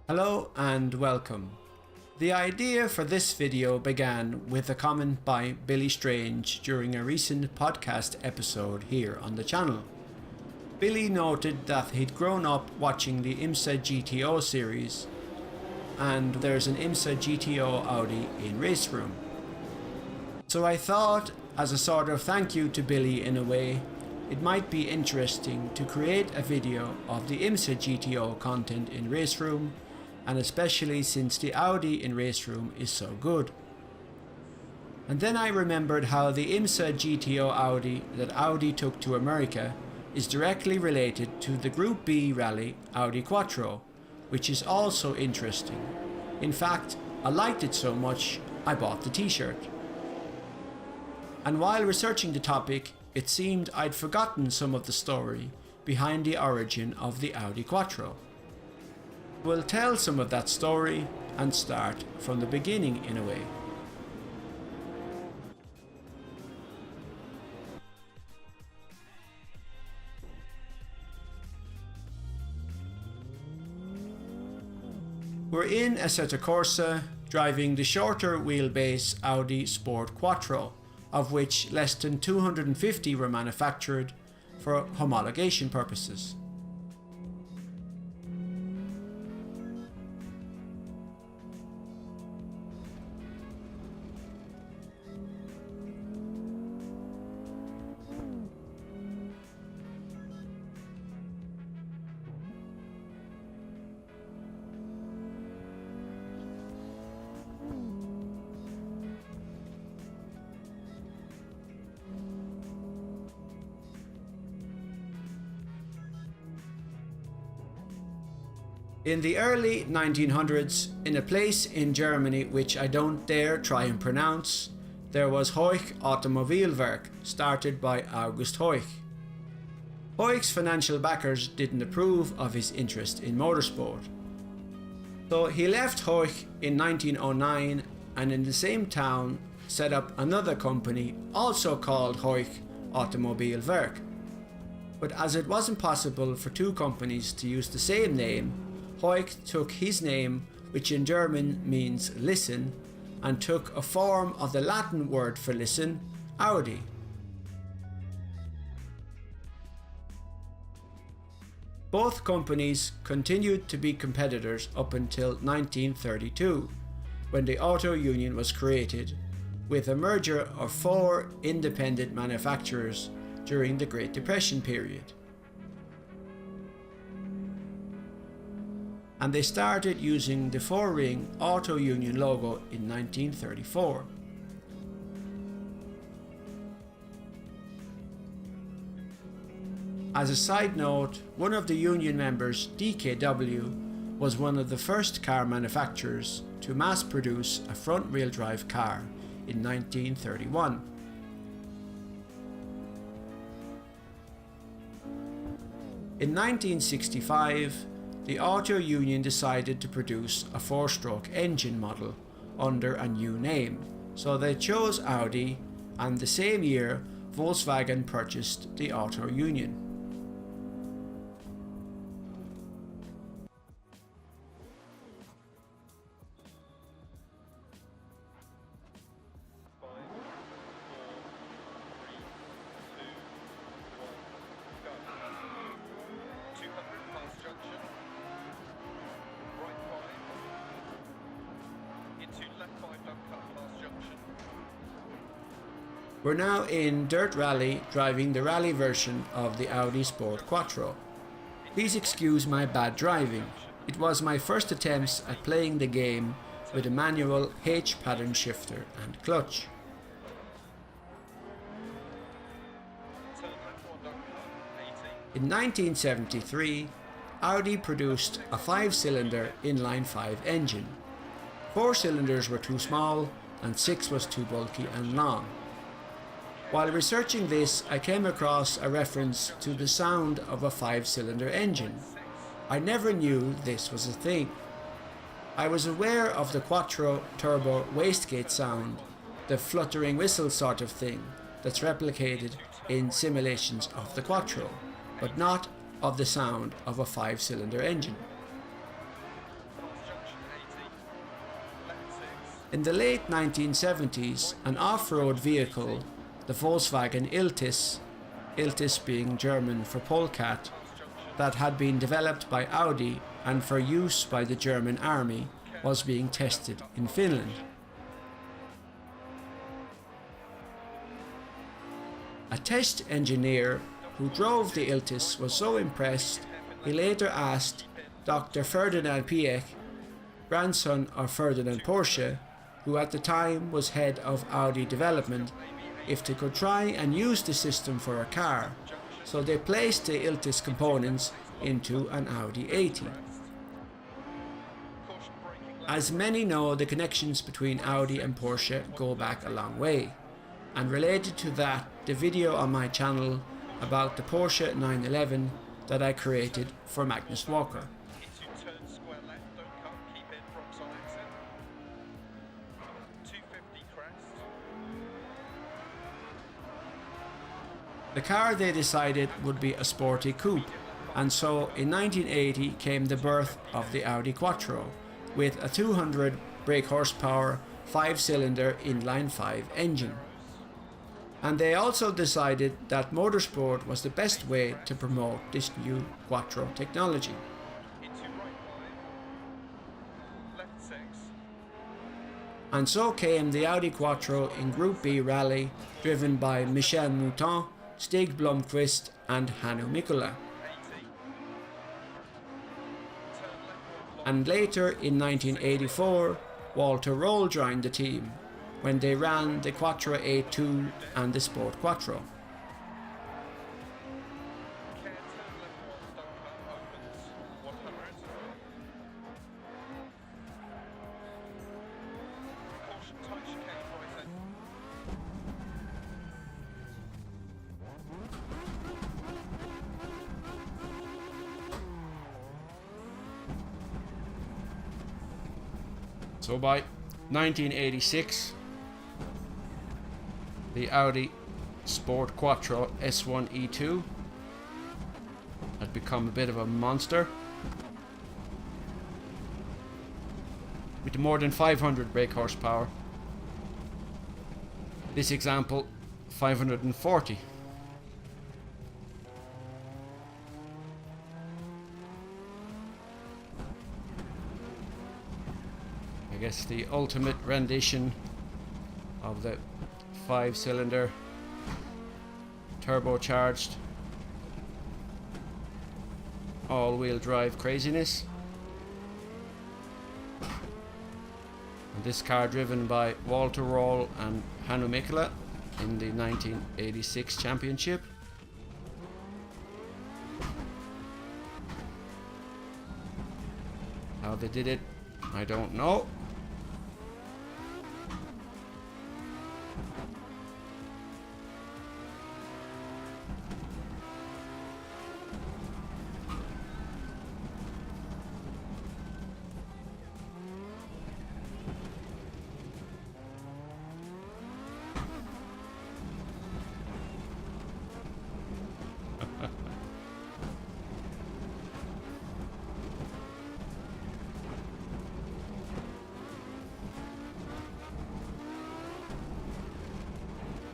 Hello and welcome. The idea for this video began with a comment by Billy Strange during a recent podcast episode here on the channel. Billy noted that he'd grown up watching the IMSA GTO series, and there's an IMSA GTO Audi in Race Room. So I thought, as a sort of thank you to Billy in a way, it might be interesting to create a video of the IMSA GTO content in Race Room, and especially since the Audi in Race Room is so good. And then I remembered how the IMSA GTO Audi that Audi took to America is directly related to the Group B rally Audi Quattro, which is also interesting. In fact, I liked it so much I bought the t-shirt. And while researching the topic, it seemed I'd forgotten some of the story behind the origin of the Audi Quattro. We'll tell some of that story and start from the beginning in a way. We're in Assetto Corsa, driving the shorter wheelbase Audi Sport Quattro, of which less than 250 were manufactured for homologation purposes. In the early 1900s, in a place in Germany which I don't dare try and pronounce, there was Hoich Automobilwerk, started by August Hoich. Hoich's financial backers didn't approve of his interest in motorsport. So he left Hoich in 1909 and in the same town set up another company also called Hoich Automobilwerk. But as it wasn't possible for two companies to use the same name, Hoich took his name, which in German means listen, and took a form of the Latin word for listen, Audi. Both companies continued to be competitors up until 1932, when the Auto Union was created, with a merger of four independent manufacturers during the Great Depression period. And they started using the four-ring Auto Union logo in 1934. As a side note, one of the union members, DKW, was one of the first car manufacturers to mass produce a front-wheel drive car in 1931. In 1965, the Auto Union decided to produce a four-stroke engine model under a new name, so they chose Audi, and the same year Volkswagen purchased the Auto Union. We're now in Dirt Rally, driving the rally version of the Audi Sport Quattro. Please excuse my bad driving. It was my first attempts at playing the game with a manual H pattern shifter and clutch. In 1973, Audi produced a 5-cylinder inline-5 engine. 4 cylinders were too small and 6 was too bulky and long. While researching this, I came across a reference to the sound of a 5-cylinder engine. I never knew this was a thing. I was aware of the Quattro turbo wastegate sound, the fluttering whistle sort of thing that's replicated in simulations of the Quattro, but not of the sound of a 5-cylinder engine. In the late 1970s, an off-road vehicle, the Volkswagen Iltis, Iltis being German for polecat, that had been developed by Audi and for use by the German army, was being tested in Finland. A test engineer who drove the Iltis was so impressed, he later asked Dr. Ferdinand Piëch, grandson of Ferdinand Porsche, who at the time was head of Audi development, if they could try and use the system for a car, so they placed the Iltis components into an Audi 80. As many know, the connections between Audi and Porsche go back a long way, and related to that, the video on my channel about the Porsche 911 that I created for Magnus Walker. The car they decided would be a sporty coupe, and so in 1980 came the birth of the Audi Quattro, with a 200 brake horsepower 5-cylinder inline-5 engine. And they also decided that motorsport was the best way to promote this new Quattro technology. And so came the Audi Quattro in Group B rally, driven by Michel Mouton, Stig Blomqvist and Hannu Mikkola. And later in 1984, Walter Roll joined the team when they ran the Quattro A2 and the Sport Quattro. So by 1986, the Audi Sport Quattro S1 E2 had become a bit of a monster, with more than 500 brake horsepower. This example, 540. I guess the ultimate rendition of the 5-cylinder turbocharged all-wheel drive craziness. And this car driven by Walter Roll and Hannu Mikkola in the 1986 championship. How they did it, I don't know.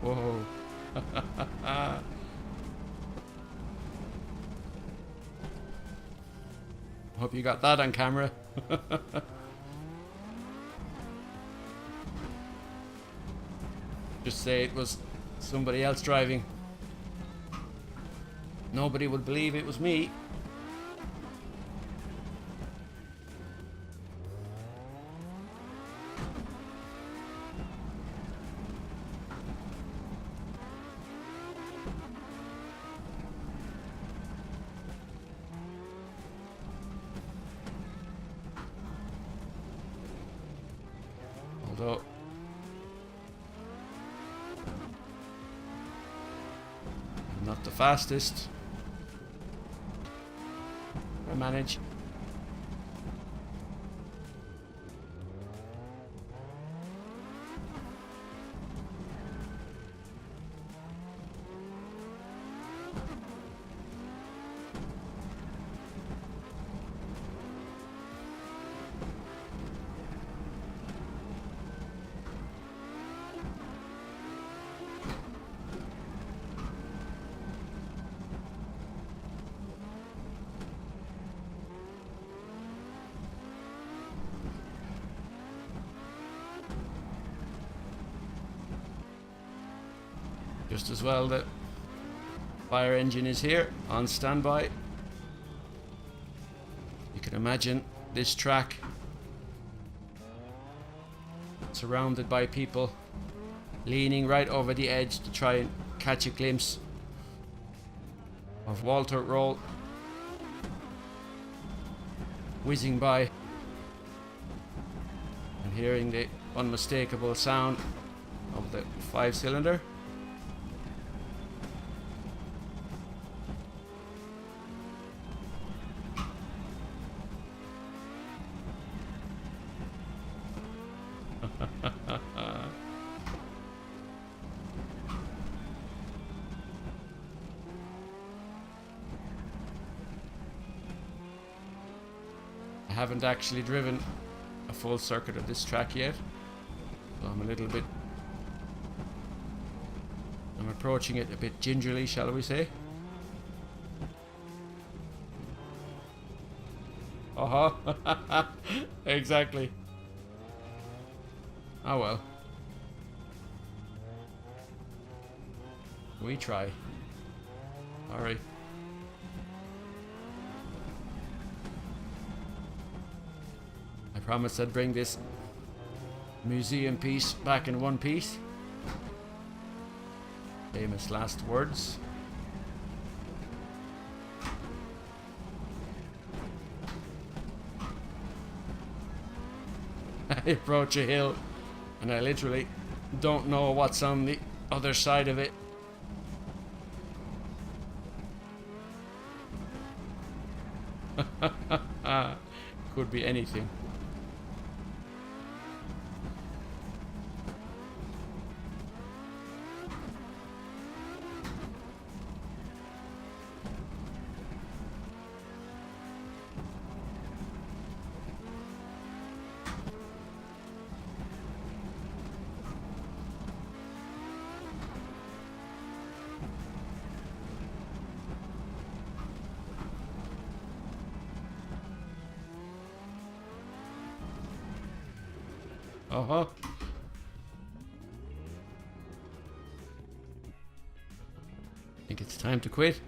Whoa. Hope you got that on camera. Just say it was somebody else driving. Nobody would believe it was me. Although I'm not the fastest, I manage. Just as well the fire engine is here on standby. You can imagine this track surrounded by people leaning right over the edge to try and catch a glimpse of Walter Roll whizzing by and hearing the unmistakable sound of the 5-cylinder. I haven't actually driven a full circuit of this track yet, so I'm approaching it a bit gingerly, shall we say. Exactly. Oh well. We try. Alright. I promised I'd bring this museum piece back in one piece. Famous last words. I approach a hill and I literally don't know what's on the other side of it. Could be anything. I think it's time to quit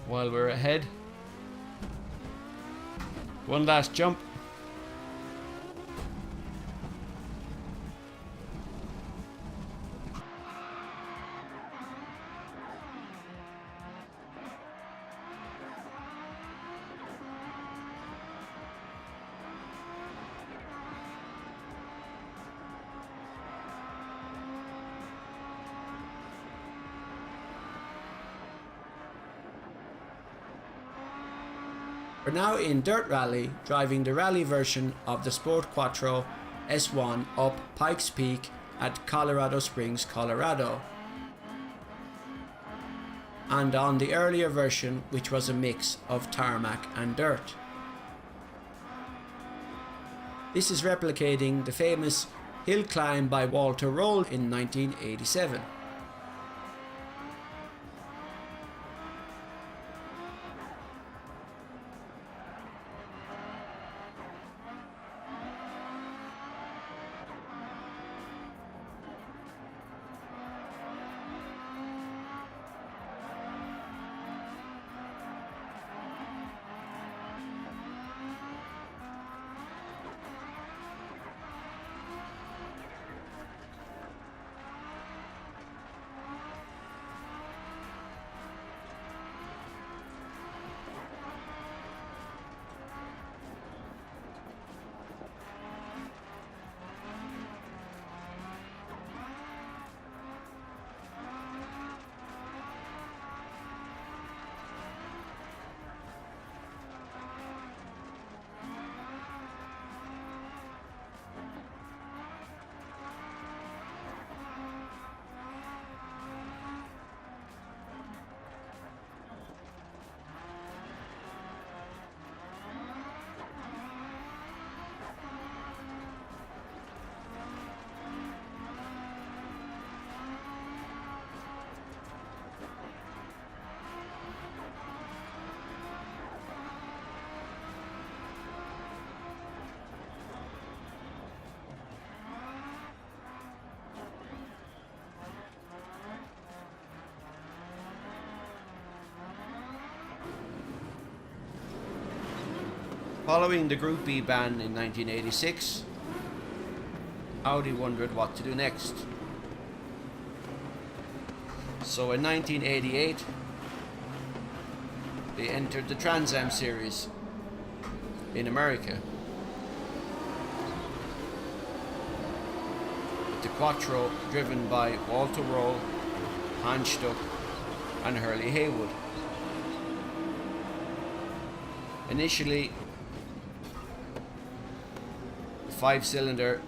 while we're ahead. One last jump. We're now in Dirt Rally, driving the rally version of the Sport Quattro S1 up Pikes Peak at Colorado Springs, Colorado, and on the earlier version, which was a mix of tarmac and dirt. This is replicating the famous hill climb by Walter Roll in 1987. Following the Group B ban in 1986, Audi wondered what to do next. So in 1988, they entered the Trans Am series in America. With the Quattro driven by Walter Roll, Hans Stuck and Hurley Haywood. Initially, the 5-cylinder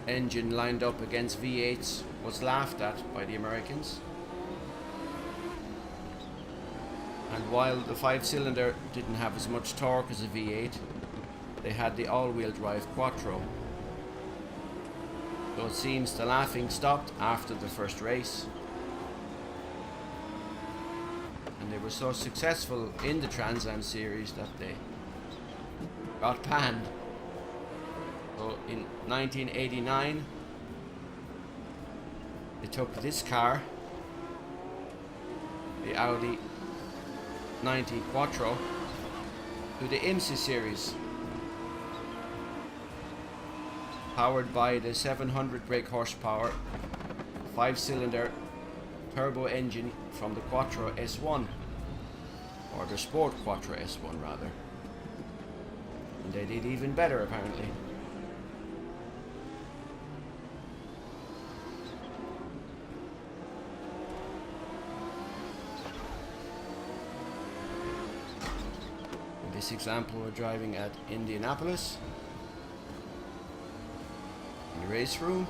engine lined up against V8s was laughed at by the Americans. And while the 5-cylinder didn't have as much torque as a V8, they had the all-wheel drive Quattro. So it seems the laughing stopped after the first race. And they were so successful in the Trans Am series that they got banned. So in 1989, they took this car, the Audi 90 Quattro, to the IMSA series, powered by the 700 brake horsepower 5-cylinder turbo engine from the Quattro S1, or the Sport Quattro S1 rather. And they did even better apparently. In this example, we're driving at Indianapolis in the race room.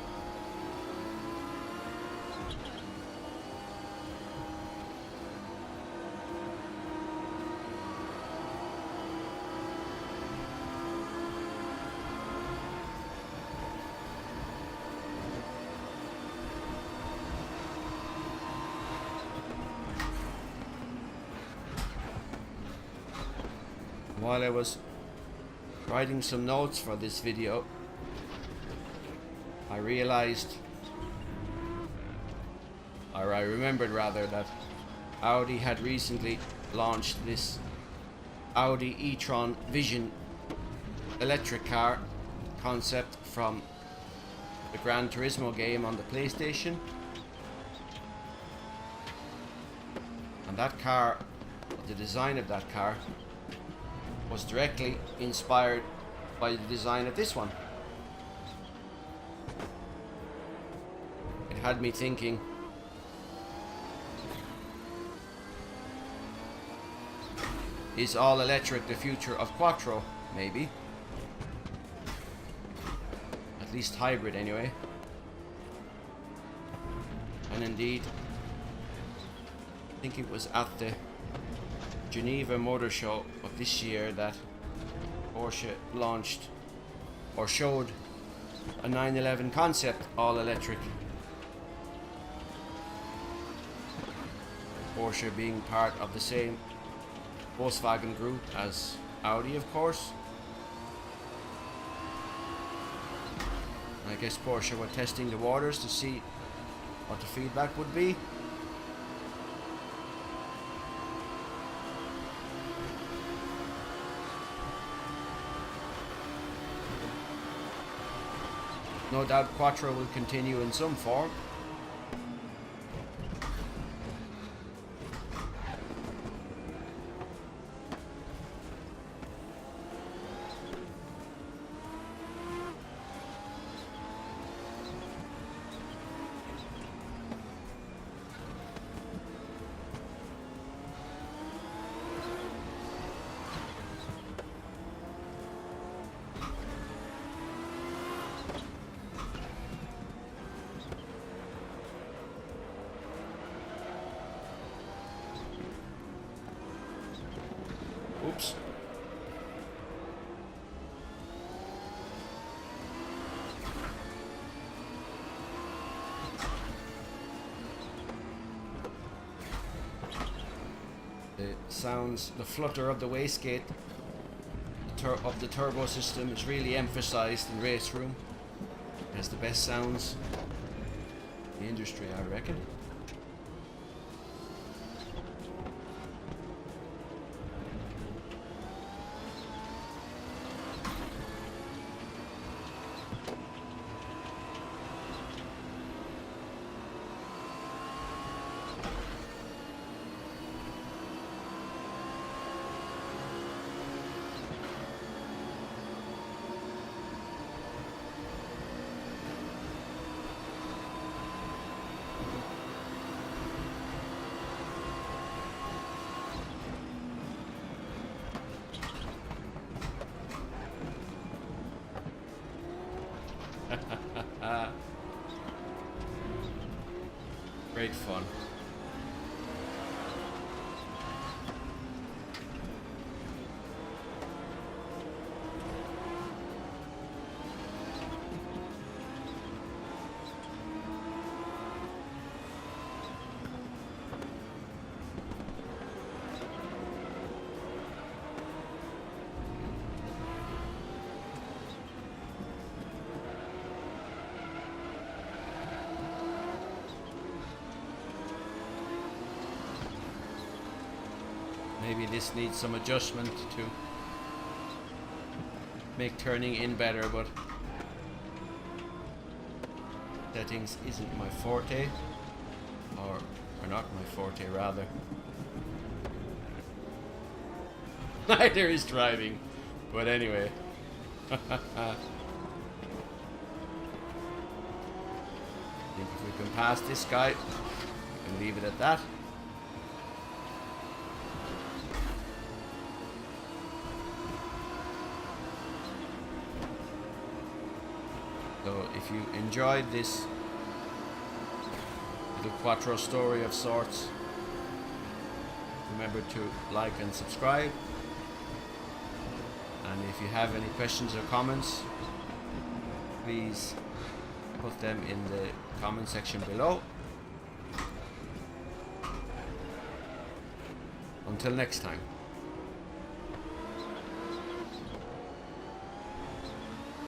While I was writing some notes for this video, I realized, or I remembered rather, that Audi had recently launched this Audi e-tron Vision electric car concept from the Gran Turismo game on the PlayStation. And that car, the design of that car, was directly inspired by the design of this one. It had me thinking, is all electric the future of Quattro? Maybe. At least hybrid anyway. And indeed, I think it was at the Geneva Motor Show of this year that Porsche launched or showed a 911 concept all electric. Porsche being part of the same Volkswagen group as Audi, of course. I guess Porsche were testing the waters to see what the feedback would be. No doubt Quattro will continue in some form. Oops. The sounds, the flutter of the wastegate of the turbo system is really emphasized in race room. It has the best sounds in the industry, I reckon. Great fun. Maybe this needs some adjustment to make turning in better, but settings isn't my forte, or not my forte rather. Neither is driving, but anyway. I think if we can pass this guy, we can leave it at that. So if you enjoyed this little Quattro story of sorts, remember to like and subscribe. And if you have any questions or comments, please put them in the comment section below. Until next time.